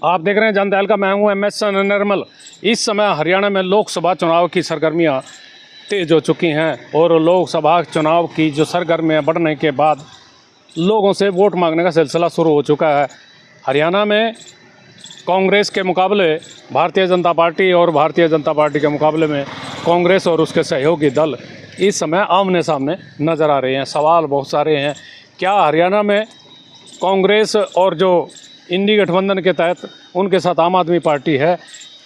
आप देख रहे हैं जनता दल का, मैं हूं MS निर्मल। इस समय हरियाणा में लोकसभा चुनाव की सरगर्मियां तेज हो चुकी हैं और लोकसभा चुनाव की जो सरगर्मियां बढ़ने के बाद लोगों से वोट मांगने का सिलसिला शुरू हो चुका है। हरियाणा में कांग्रेस के मुकाबले भारतीय जनता पार्टी और भारतीय जनता पार्टी के मुकाबले में कांग्रेस और उसके सहयोगी दल इस समय आमने सामने नज़र आ रहे हैं। सवाल बहुत सारे हैं। क्या हरियाणा में कांग्रेस और जो इंडी गठबंधन के तहत उनके साथ आम आदमी पार्टी है,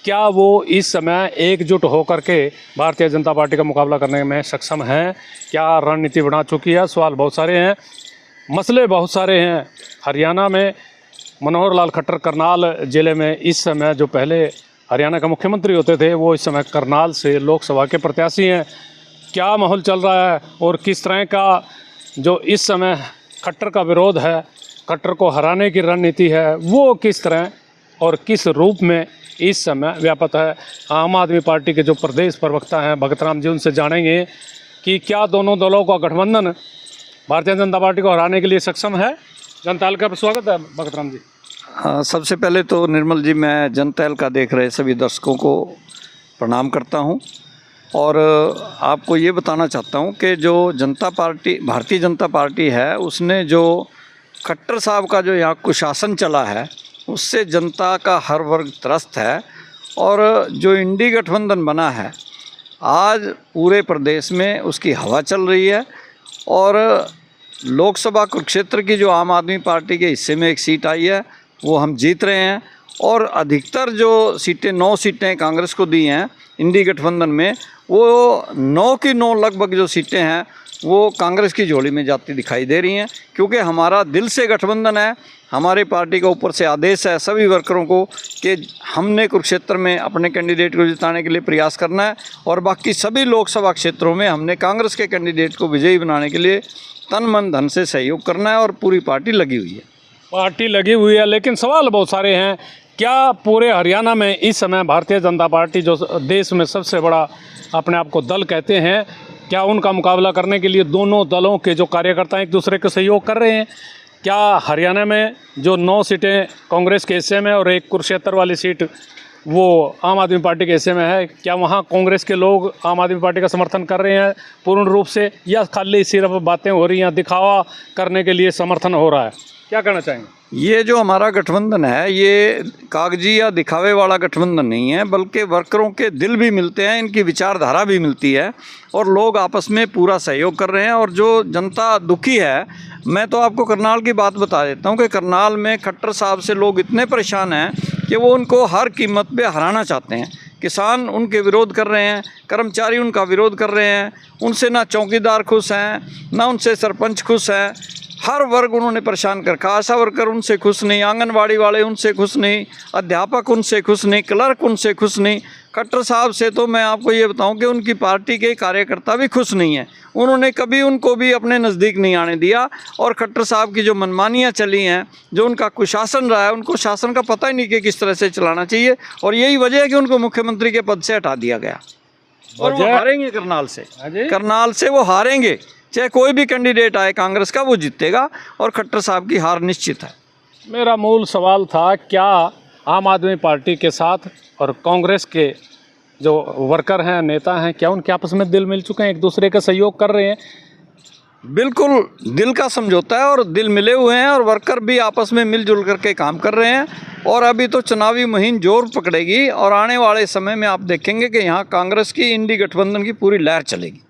क्या वो इस समय एकजुट होकर के भारतीय जनता पार्टी का मुकाबला करने में सक्षम हैं? क्या रणनीति बना चुकी है? सवाल बहुत सारे हैं, मसले बहुत सारे हैं। हरियाणा में मनोहर लाल खट्टर करनाल ज़िले में इस समय जो पहले हरियाणा का मुख्यमंत्री होते थे, वो इस समय करनाल से लोकसभा के प्रत्याशी हैं। क्या माहौल चल रहा है और किस तरह का जो इस समय खट्टर का विरोध है, खट्टर को हराने की रणनीति है, वो किस तरह और किस रूप में इस समय व्यापक है? आम आदमी पार्टी के जो प्रदेश प्रवक्ता हैं भगत राम जी, उनसे जानेंगे कि क्या दोनों दलों का गठबंधन भारतीय जनता पार्टी को हराने के लिए सक्षम है। जनता दल का स्वागत है भगत राम जी। हाँ, सबसे पहले तो निर्मल जी, मैं जनता दल का देख रहे सभी दर्शकों को प्रणाम करता हूँ और आपको ये बताना चाहता हूँ कि जो जनता पार्टी, भारतीय जनता पार्टी है, उसने जो खट्टर साहब का जो यहाँ कुशासन चला है, उससे जनता का हर वर्ग त्रस्त है। और जो इंडी गठबंधन बना है, आज पूरे प्रदेश में उसकी हवा चल रही है और लोकसभा कुरुक्षेत्र की जो आम आदमी पार्टी के हिस्से में एक सीट आई है, वो हम जीत रहे हैं। और अधिकतर जो सीटें, 9 सीटें कांग्रेस को दी हैं इंडी गठबंधन में, वो 9 की 9 लगभग जो सीटें हैं वो कांग्रेस की झोली में जाती दिखाई दे रही हैं। क्योंकि हमारा दिल से गठबंधन है, हमारी पार्टी का ऊपर से आदेश है सभी वर्करों को कि हमने कुरुक्षेत्र में अपने कैंडिडेट को जिताने के लिए प्रयास करना है और बाकी सभी लोकसभा क्षेत्रों में हमने कांग्रेस के कैंडिडेट को विजयी बनाने के लिए तन मन धन से सहयोग करना है और पूरी पार्टी लगी हुई है। पार्टी लगी हुई है, लेकिन सवाल बहुत सारे हैं। क्या पूरे हरियाणा में इस समय भारतीय जनता पार्टी, जो देश में सबसे बड़ा अपने आप को दल कहते हैं, क्या उनका मुकाबला करने के लिए दोनों दलों के जो कार्यकर्ता एक दूसरे के सहयोग कर रहे हैं? क्या हरियाणा में जो 9 सीटें कांग्रेस के हिस्से में और एक कुरुक्षेत्र वाली सीट वो आम आदमी पार्टी के हिस्से में है, क्या वहाँ कांग्रेस के लोग आम आदमी पार्टी का समर्थन कर रहे हैं पूर्ण रूप से, या खाली सिर्फ बातें हो रही हैं, दिखावा करने के लिए समर्थन हो रहा है? क्या कहना चाहेंगे? ये जो हमारा गठबंधन है, ये कागजी या दिखावे वाला गठबंधन नहीं है, बल्कि वर्करों के दिल भी मिलते हैं, इनकी विचारधारा भी मिलती है और लोग आपस में पूरा सहयोग कर रहे हैं। और जो जनता दुखी है, मैं तो आपको करनाल की बात बता देता हूँ कि करनाल में खट्टर साहब से लोग इतने परेशान हैं कि वो उनको हर कीमत पे हराना चाहते हैं। किसान उनके विरोध कर रहे हैं, कर्मचारी उनका विरोध कर रहे हैं, उनसे ना चौकीदार खुश हैं, ना उनसे सरपंच खुश हैं। हर वर्ग उन्होंने परेशान कर रखा। आशा वर्कर उनसे खुश नहीं, आंगनवाड़ी वाले उनसे खुश नहीं, अध्यापक उनसे खुश नहीं, क्लर्क उनसे खुश नहीं। खट्टर साहब से तो मैं आपको ये बताऊं कि उनकी पार्टी के कार्यकर्ता भी खुश नहीं हैं। उन्होंने कभी उनको भी अपने नज़दीक नहीं आने दिया और खट्टर साहब की जो मनमानियां चली हैं, जो उनका कुशासन रहा है, उनको शासन का पता ही नहीं कि किस तरह से चलाना चाहिए। और यही वजह है कि उनको मुख्यमंत्री के पद से हटा दिया गया। और वो हारेंगे करनाल से वो हारेंगे, चाहे कोई भी कैंडिडेट आए कांग्रेस का, वो जीतेगा और खट्टर साहब की हार निश्चित है। मेरा मूल सवाल था, क्या आम आदमी पार्टी के साथ और कांग्रेस के जो वर्कर हैं, नेता हैं, क्या उनके आपस में दिल मिल चुके हैं, एक दूसरे का सहयोग कर रहे हैं? बिल्कुल दिल का समझौता है और दिल मिले हुए हैं और वर्कर भी आपस में मिलजुल करके काम कर रहे हैं। और अभी तो चुनावी मुहिम जोर पकड़ेगी और आने वाले समय में आप देखेंगे कि यहाँ कांग्रेस की इंडी गठबंधन की पूरी लहर चलेगी।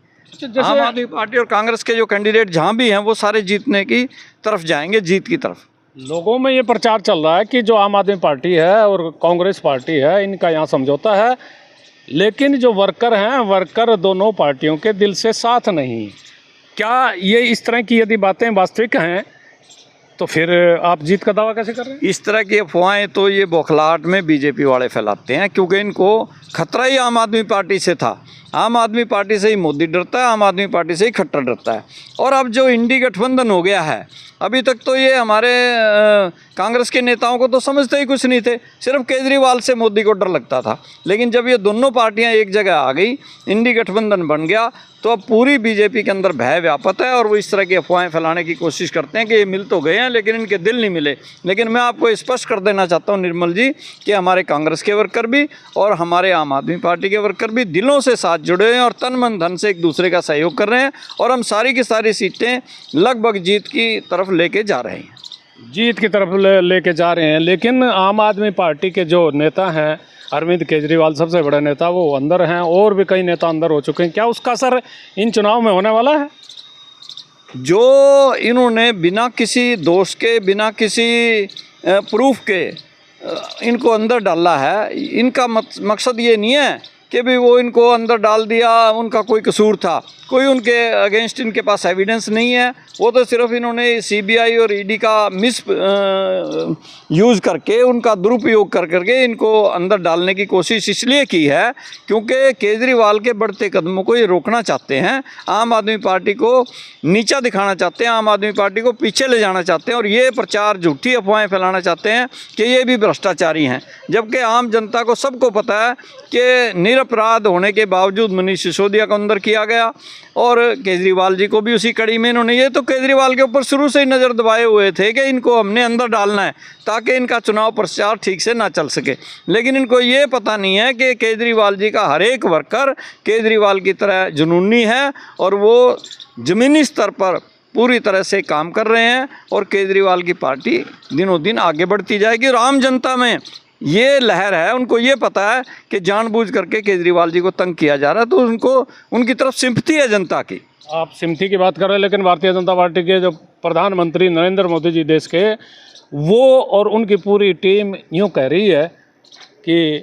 आम आदमी पार्टी और कांग्रेस के जो कैंडिडेट जहाँ भी हैं, वो सारे जीतने की तरफ जाएंगे, जीत की तरफ। लोगों में ये प्रचार चल रहा है कि जो आम आदमी पार्टी है और कांग्रेस पार्टी है, इनका यहाँ समझौता है, लेकिन जो वर्कर हैं, वर्कर दोनों पार्टियों के दिल से साथ नहीं। क्या ये इस तरह की यदि बातें वास्तविक हैं, तो फिर आप जीत का दावा कैसे कर रहे हैं? इस तरह की अफवाहें तो ये बौखलाहट में बीजेपी वाले फैलाते हैं, क्योंकि इनको खतरा ही आम आदमी पार्टी से था आम आदमी पार्टी से ही मोदी डरता है, आम आदमी पार्टी से ही खट्टर डरता है। और अब जो इंडी गठबंधन हो गया है, अभी तक तो ये हमारे कांग्रेस के नेताओं को तो समझते ही कुछ नहीं थे, सिर्फ केजरीवाल से मोदी को डर लगता था। लेकिन जब ये दोनों पार्टियां एक जगह आ गई, इंडी गठबंधन बन गया, तो अब पूरी बीजेपी के अंदर भय व्याप्त है और वो इस तरह की अफवाहें फैलाने की कोशिश करते हैं कि ये मिल तो गए हैं लेकिन इनके दिल नहीं मिले। लेकिन मैं आपको स्पष्ट कर देना चाहता हूँ निर्मल जी कि हमारे कांग्रेस के वर्कर भी और हमारे आम आदमी पार्टी के वर्कर भी दिलों से साथ जुड़े हुए हैं और तन मन धन से एक दूसरे का सहयोग कर रहे हैं और हम सारी की सारी सीटें लगभग जीत की तरफ लेके जा रहे हैं। जीत की तरफ लेके जा रहे हैं। लेकिन आम आदमी पार्टी के जो नेता हैं, अरविंद केजरीवाल सबसे बड़े नेता, वो अंदर हैं और भी कई नेता अंदर हो चुके हैं। क्या उसका असर इन चुनाव में होने वाला है? जो इन्होंने बिना किसी दोष के, बिना किसी प्रूफ के इनको अंदर डाला है, इनका मकसद ये नहीं है कि भी वो इनको अंदर डाल दिया, उनका कोई कसूर था, कोई उनके अगेंस्ट इनके पास एविडेंस नहीं है। वो तो सिर्फ इन्होंने सीबीआई और ईडी का यूज़ करके, उनका दुरुपयोग कर करके इनको अंदर डालने की कोशिश इसलिए की है क्योंकि केजरीवाल के बढ़ते कदमों को ये रोकना चाहते हैं, आम आदमी पार्टी को नीचा दिखाना चाहते हैं, आम आदमी पार्टी को पीछे ले जाना चाहते हैं और ये प्रचार, झूठी अफवाहें फैलाना चाहते हैं कि ये भी भ्रष्टाचारी हैं। जबकि आम जनता को सबको पता है कि निरपराध होने के बावजूद मनीष सिसोदिया को अंदर किया गया और केजरीवाल जी को भी उसी कड़ी में इन्होंने, ये तो केजरीवाल के ऊपर शुरू से ही नज़र दबाए हुए थे कि इनको हमने अंदर डालना है ताकि इनका चुनाव प्रचार ठीक से ना चल सके। लेकिन इनको ये पता नहीं है कि केजरीवाल जी का हर एक वर्कर केजरीवाल की तरह जुनूनी है और वो ज़मीनी स्तर पर पूरी तरह से काम कर रहे हैं और केजरीवाल की पार्टी दिनों दिन आगे बढ़ती जाएगी। और आम जनता में ये लहर है, उनको ये पता है कि जानबूझ करके केजरीवाल जी को तंग किया जा रहा है, तो उनको उनकी तरफ सिंपैथी है जनता की। आप सिंपैथी की बात कर रहे हैं, लेकिन भारतीय जनता पार्टी के जो प्रधानमंत्री नरेंद्र मोदी जी देश के, वो और उनकी पूरी टीम यूँ कह रही है कि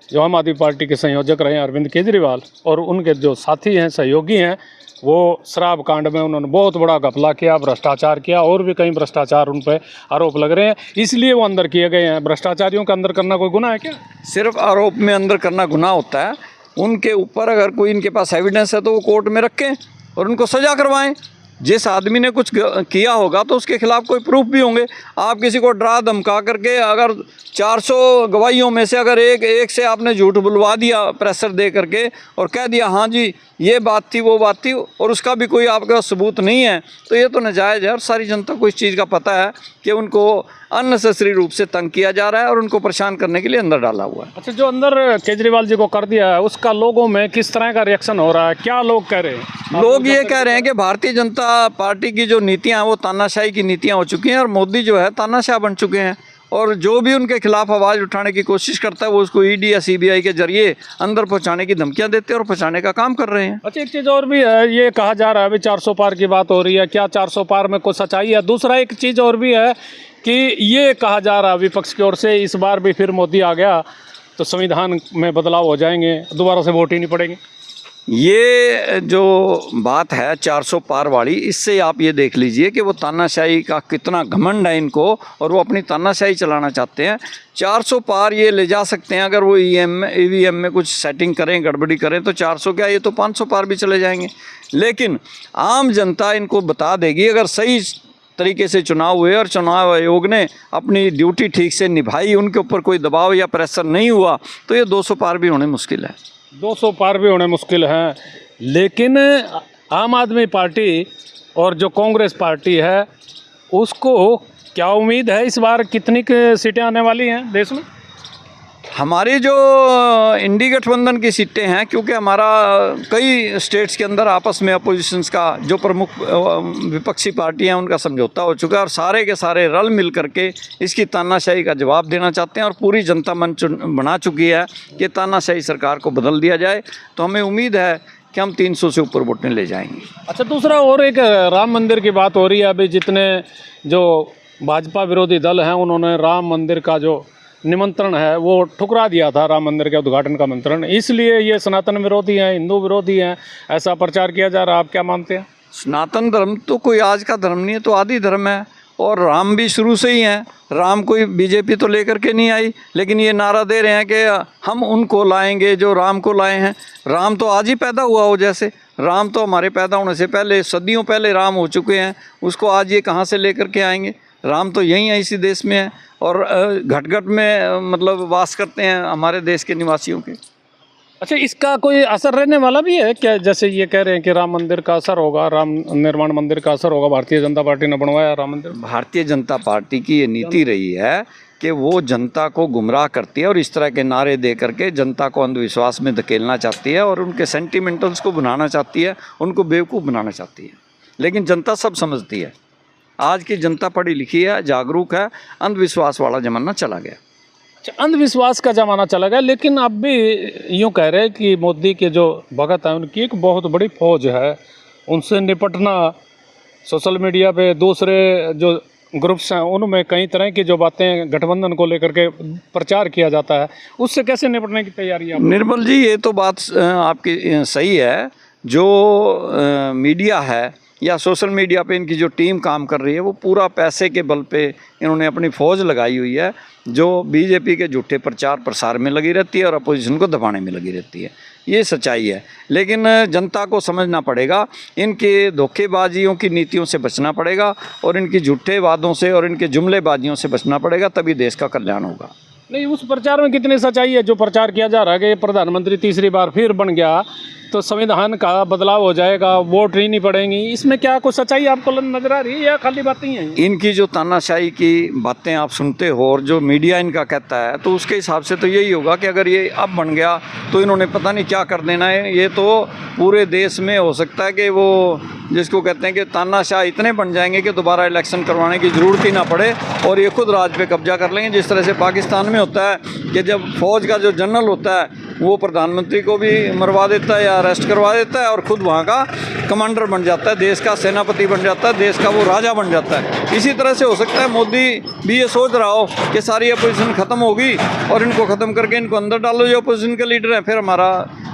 जो आम आदमी पार्टी के संयोजक रहे हैं अरविंद केजरीवाल और उनके जो साथी हैं, सहयोगी हैं, वो शराब कांड में उन्होंने बहुत बड़ा घपला किया, भ्रष्टाचार किया और भी कई भ्रष्टाचार उन पर आरोप लग रहे हैं, इसलिए वो अंदर किए गए हैं। भ्रष्टाचारियों का अंदर करना कोई गुनाह है क्या? सिर्फ आरोप में अंदर करना गुनाह होता है। उनके ऊपर अगर कोई इनके पास एविडेंस है तो वो कोर्ट में रखें और उनको सज़ा करवाएं। जिस आदमी ने कुछ किया होगा तो उसके खिलाफ कोई प्रूफ भी होंगे। आप किसी को डरा धमका करके अगर 400 गवाहियों में से अगर एक से आपने झूठ बुलवा दिया प्रेशर दे करके और कह दिया हाँ जी ये बात थी वो बात थी और उसका भी कोई आपके पास सबूत नहीं है, तो ये तो नाजायज़ है। और सारी जनता को इस चीज़ का पता है कि उनको अननेसेसरी रूप से तंग किया जा रहा है और उनको परेशान करने के लिए अंदर डाला हुआ है। अच्छा, जो अंदर केजरीवाल जी को कर दिया है उसका लोगों में किस तरह का रिएक्शन हो रहा है? क्या लोग कह रहे हैं? लोग ये कह रहे हैं कि भारतीय जनता पार्टी की जो नीतियाँ हैं वो तानाशाही की नीतियाँ हो चुकी हैं और मोदी जो है तानाशाह बन चुके हैं और जो भी उनके खिलाफ आवाज़ उठाने की कोशिश करता है वो उसको ईडी या सीबीआई के जरिए अंदर पहुंचाने की धमकियां देते हैं और पहुंचाने का काम कर रहे हैं। अच्छा, एक चीज़ और भी है, ये कहा जा रहा है अभी 400 पार की बात हो रही है, क्या 400 पार में कुछ सच्चाई है? दूसरा एक चीज़ और भी है कि ये कहा जा रहा है विपक्ष की ओर से इस बार भी फिर मोदी आ गया तो संविधान में बदलाव हो जाएंगे, दोबारा से वोट ही नहीं पड़ेंगे। ये जो बात है 400 पार वाली, इससे आप ये देख लीजिए कि वो तानाशाही का कितना घमंड है इनको और वो अपनी तानाशाही चलाना चाहते हैं। 400 पार ये ले जा सकते हैं अगर वो ईवीएम में कुछ सेटिंग करें, गड़बड़ी करें तो 400 क्या, ये तो 500 पार भी चले जाएंगे। लेकिन आम जनता इनको बता देगी अगर सही तरीके से चुनाव हुए और चुनाव आयोग ने अपनी ड्यूटी ठीक से निभाई, उनके ऊपर कोई दबाव या प्रेशर नहीं हुआ, तो ये 200 पार भी होने मुश्किल है। 200 पार भी होने मुश्किल है। लेकिन आम आदमी पार्टी और जो कांग्रेस पार्टी है उसको क्या उम्मीद है इस बार कितनी सीटें आने वाली हैं देश में? हमारी जो इंडी गठबंधन की सीटें हैं, क्योंकि हमारा कई स्टेट्स के अंदर आपस में अपोजिशंस का जो प्रमुख विपक्षी पार्टियां उनका समझौता हो चुका है और सारे के सारे रल मिल करके इसकी तानाशाही का जवाब देना चाहते हैं और पूरी जनता मंच बना चुकी है कि तानाशाही सरकार को बदल दिया जाए। तो हमें उम्मीद है कि हम 300 से ऊपर वोटें ले जाएंगे। अच्छा, दूसरा और एक राम मंदिर की बात हो रही है। अभी जितने जो भाजपा विरोधी दल हैं उन्होंने राम मंदिर का जो निमंत्रण है वो ठुकरा दिया था, राम मंदिर के उद्घाटन का मंत्रण, इसलिए ये सनातन विरोधी हैं, हिंदू विरोधी हैं, ऐसा प्रचार किया जा रहा है। आप क्या मानते हैं? सनातन धर्म तो कोई आज का धर्म नहीं है, तो आदि धर्म है और राम भी शुरू से ही हैं। राम कोई बीजेपी तो लेकर के नहीं आई, लेकिन ये नारा दे रहे हैं कि हम उनको लाएंगे जो राम को लाए हैं। राम तो आज ही पैदा हुआ हो, जैसे राम तो हमारे पैदा होने से पहले, सदियों पहले राम हो चुके हैं, उसको आज ये कहाँ से लेकर के आएंगे। राम तो यहीं है, इसी देश में है, और घट घट में मतलब वास करते हैं हमारे देश के निवासियों के। अच्छा, इसका कोई असर रहने वाला भी है क्या? जैसे ये कह रहे हैं कि राम मंदिर का असर होगा, राम निर्माण मंदिर का असर होगा, भारतीय जनता पार्टी ने बनवाया राम मंदिर। भारतीय जनता पार्टी की ये नीति रही है कि वो जनता को गुमराह करती है और इस तरह के नारे दे करके जनता को अंधविश्वास में धकेलना चाहती है और उनके सेंटिमेंटल्स को बनाना चाहती है, उनको बेवकूफ़ बनाना चाहती है। लेकिन जनता सब समझती है, आज की जनता पढ़ी लिखी है, जागरूक है, अंधविश्वास वाला ज़माना चला गया। अच्छा, अंधविश्वास का ज़माना चला गया, लेकिन अब भी यूँ कह रहे हैं कि मोदी के जो भगत हैं उनकी एक बहुत बड़ी फौज है, उनसे निपटना, सोशल मीडिया पे दूसरे जो ग्रुप्स हैं उनमें कई तरह की जो बातें गठबंधन को लेकर के प्रचार किया जाता है, उससे कैसे निपटने की तैयारी है? निर्मल जी, ये तो बात आपकी सही है। जो मीडिया है या सोशल मीडिया पे इनकी जो टीम काम कर रही है, वो पूरा पैसे के बल पे इन्होंने अपनी फ़ौज लगाई हुई है, जो बीजेपी के झूठे प्रचार प्रसार में लगी रहती है और अपोजिशन को दबाने में लगी रहती है। ये सच्चाई है, लेकिन जनता को समझना पड़ेगा, इनके धोखेबाजियों की नीतियों से बचना पड़ेगा और इनकी झूठे वादों से और इनके जुमलेबाजियों से बचना पड़ेगा, तभी देश का कल्याण होगा। नहीं, उस प्रचार में कितनी सच्चाई है? जो प्रचार किया जा रहा है कि प्रधानमंत्री तीसरी बार फिर बन गया तो संविधान का बदलाव हो जाएगा, वोट ही नहीं पड़ेंगी, इसमें क्या कुछ सच्चाई आपको नजर आ रही है या खाली बातें ही हैं? इनकी जो तानाशाही की बातें आप सुनते हो और जो मीडिया इनका कहता है, तो उसके हिसाब से तो यही होगा कि अगर ये अब बन गया तो इन्होंने पता नहीं क्या कर देना है। ये तो पूरे देश में हो सकता है कि वो जिसको कहते हैं कि तानाशाह इतने बन जाएंगे कि दोबारा इलेक्शन करवाने की ज़रूरत ही ना पड़े और ये खुद राज पे कब्जा कर लेंगे। जिस तरह से पाकिस्तान में होता है कि जब फौज का जो जनरल होता है वो प्रधानमंत्री को भी मरवा देता है या अरेस्ट करवा देता है और खुद वहाँ का कमांडर बन जाता है, देश का सेनापति बन जाता है, देश का वो राजा बन जाता है। इसी तरह से हो सकता है मोदी भी ये सोच रहा हो कि सारी अपोजिशन ख़त्म होगी और इनको ख़त्म करके इनको अंदर डालो जो अपोजिशन के लीडर हैं, फिर हमारा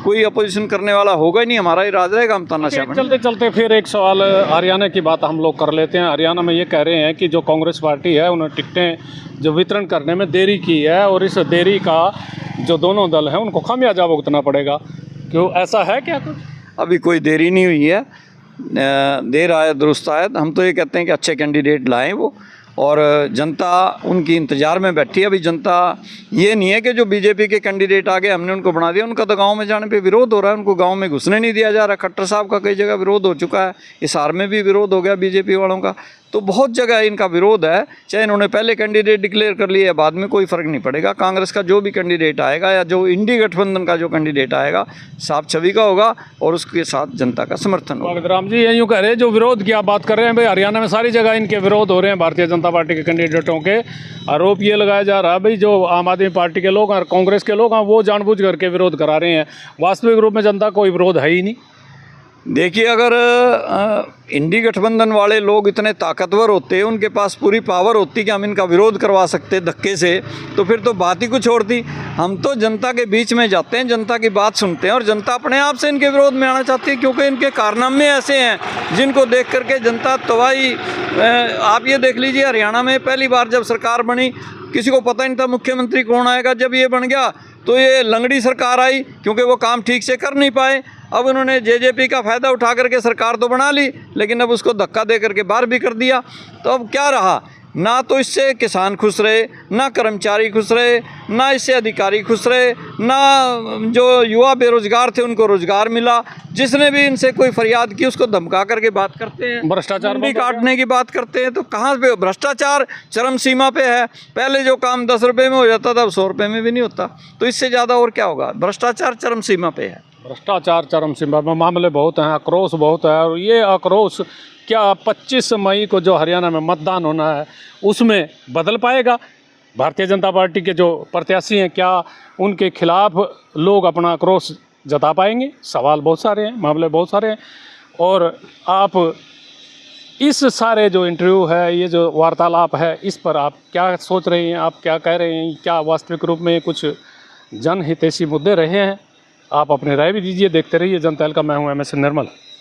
कोई अपोजिशन करने वाला होगा ही नहीं, हमारा ही राज रहेगा, हम तानाशाह। चलते चलते फिर एक सवाल हरियाणा की बात हम लोग कर लेते हैं। हरियाणा में ये कह रहे हैं कि जो कांग्रेस पार्टी है उन्होंने टिकटें जो वितरण करने में देरी की है और इस देरी का जो दोनों दल हैं उनको खामियाजा भुगतना पड़ेगा, क्यों, ऐसा है क्या कुछ? अभी कोई देरी नहीं हुई है, देर आए दुरुस्त आए। हम तो ये कहते हैं कि अच्छे कैंडिडेट लाएं वो, और जनता उनकी इंतज़ार में बैठी है। अभी जनता ये नहीं है कि जो बीजेपी के कैंडिडेट आ गए हमने उनको बना दिया, उनका तो गांव में जाने पे विरोध हो रहा है, उनको गांव में घुसने नहीं दिया जा रहा। खट्टर साहब का कई जगह विरोध हो चुका है, हिसार में भी विरोध हो गया बीजेपी वालों का, तो बहुत जगह इनका विरोध है। चाहे इन्होंने पहले कैंडिडेट डिक्लेयर कर लिए, बाद में कोई फ़र्क नहीं पड़ेगा। कांग्रेस का जो भी कैंडिडेट आएगा या जो इंडी गठबंधन का जो कैंडिडेट आएगा साफ छवि का होगा और उसके साथ जनता का समर्थन होगा। राम जी, यूँ कह रहे हैं जो विरोध की आप बात कर रहे हैं भाई, हरियाणा में सारी जगह इनके विरोध हो रहे हैं, भारतीय जनता पार्टी के कैंडिडेटों के। आरोप ये लगाया जा रहा है भाई जो आम आदमी पार्टी के लोग और कांग्रेस के लोग हैं वो जानबूझ करके विरोध करा रहे हैं, वास्तविक रूप में जनता कोई विरोध है ही नहीं। देखिए, अगर इंडी गठबंधन वाले लोग इतने ताकतवर होते, उनके पास पूरी पावर होती कि हम इनका विरोध करवा सकते धक्के से, तो फिर तो बात ही कुछ और थी। हम तो जनता के बीच में जाते हैं, जनता की बात सुनते हैं और जनता अपने आप से इनके विरोध में आना चाहती है, क्योंकि इनके कारनामे ऐसे हैं जिनको देख करके जनता तबाही। आप ये देख लीजिए, हरियाणा में पहली बार जब सरकार बनी किसी को पता नहीं था मुख्यमंत्री कौन आएगा। जब ये बन गया तो ये लंगड़ी सरकार आई, क्योंकि वो काम ठीक से कर नहीं पाए। अब उन्होंने जेजेपी का फ़ायदा उठा करके सरकार तो बना ली, लेकिन अब उसको धक्का दे करके बाहर भी कर दिया। तो अब क्या रहा, ना तो इससे किसान खुश रहे, ना कर्मचारी खुश रहे, ना इससे अधिकारी खुश रहे, ना जो युवा बेरोजगार थे उनको रोजगार मिला। जिसने भी इनसे कोई फरियाद की उसको धमका करके बात करते हैं, भ्रष्टाचार भी काटने की बात करते हैं। तो कहाँ पे भ्रष्टाचार चरम सीमा पे है। पहले जो काम 10 रुपये में हो जाता था अब 100 रुपये में भी नहीं होता, तो इससे ज़्यादा और क्या होगा। भ्रष्टाचार चरम सीमा पे है, भ्रष्टाचार चरम सीमा में, मामले बहुत हैं, आक्रोश बहुत है। और ये आक्रोश क्या 25 मई को जो हरियाणा में मतदान होना है उसमें बदल पाएगा? भारतीय जनता पार्टी के जो प्रत्याशी हैं क्या उनके खिलाफ लोग अपना आक्रोश जता पाएंगे? सवाल बहुत सारे हैं, मामले बहुत सारे हैं। और आप इस सारे जो इंटरव्यू है, ये जो वार्तालाप है, इस पर आप क्या सोच रहे हैं, आप क्या कह रहे हैं? क्या वास्तविक रूप में कुछ जनहितैषी मुद्दे रहे हैं? आप अपनी राय भी दीजिए। देखते रहिए जनता का। मैं हूं MS निर्मल।